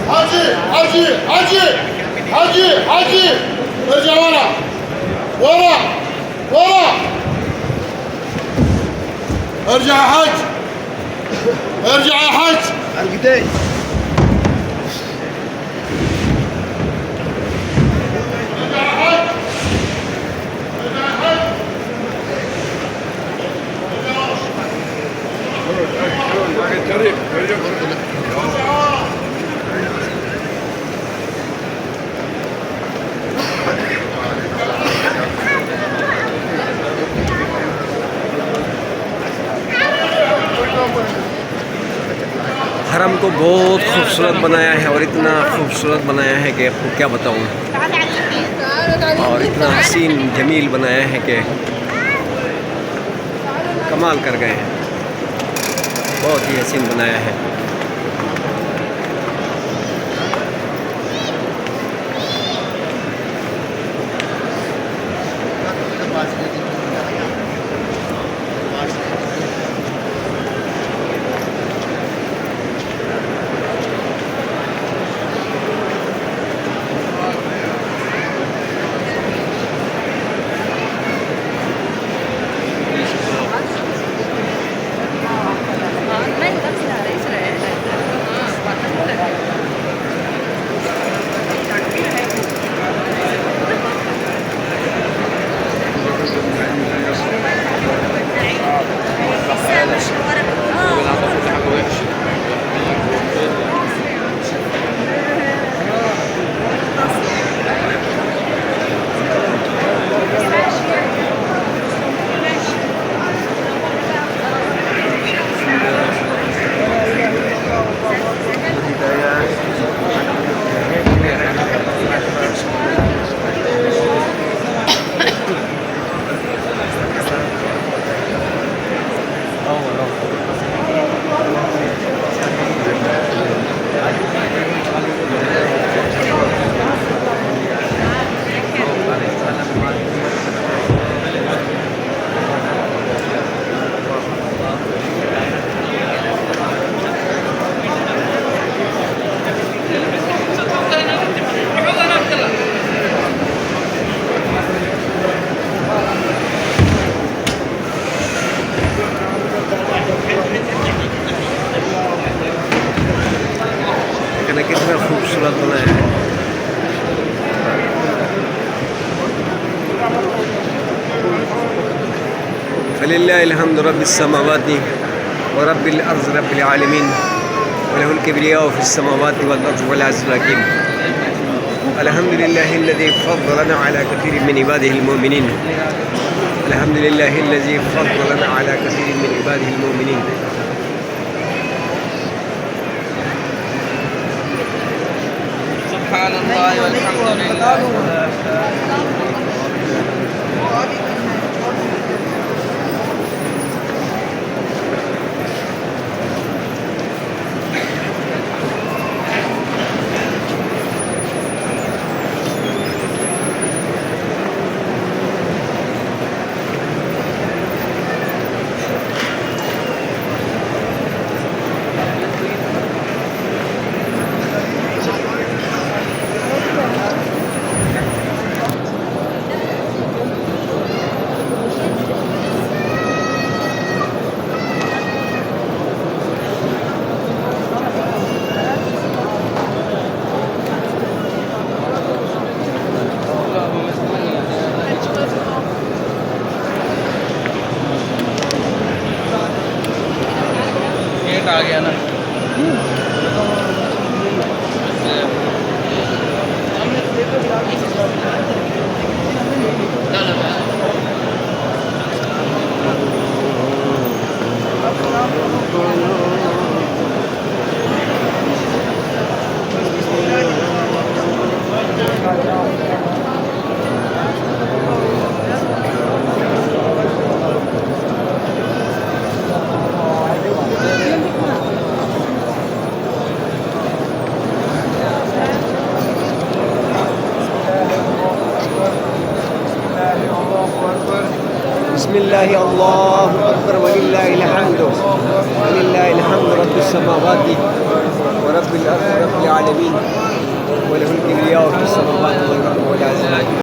حاجي حاجي حاجي حاجي حاجي ارجع ورا ورا ورا ارجع يا حاج ارجع يا حاج القداي ارجع يا حاج ارجع يا حاج हरम को बहुत खूबसूरत बनाया है और इतना खूबसूरत बनाया है कि आपको क्या बताऊं और इतना हसीन जमील बनाया है कि कमाल कर गए हैं बहुत ही हसीन बनाया है कितना खूबसूरत बनाया है फलिल्लाहिल हम्दु रब्बिस समावाति व रब्बिल अर्ज़ि रब्बिल आलमीन व लहुल किब्रियाउ फिस समावाति वल अर्ज़ि वल अज़ीज़ुल हकीम अल्हम्दुलिल्लाहिल्लज़ी फ़द्दलना अला कसीरिन मिन इबादिहिल मुमिनीन अल्हम्दुलिल्लाहिल्लज़ी फ़द्दलना अला कसीरिन मिन इबादिहिल मुमिनीन سبحان الله والحمد لله आ गया ना बिस्मिल्लाह अल्लाहु अकबर वलिल्लाहिल हम्द रब्बिस समावाति व रब्बिल अर्ज़ि العالمين وله الكبرياء في السماوات والأرض والعزيز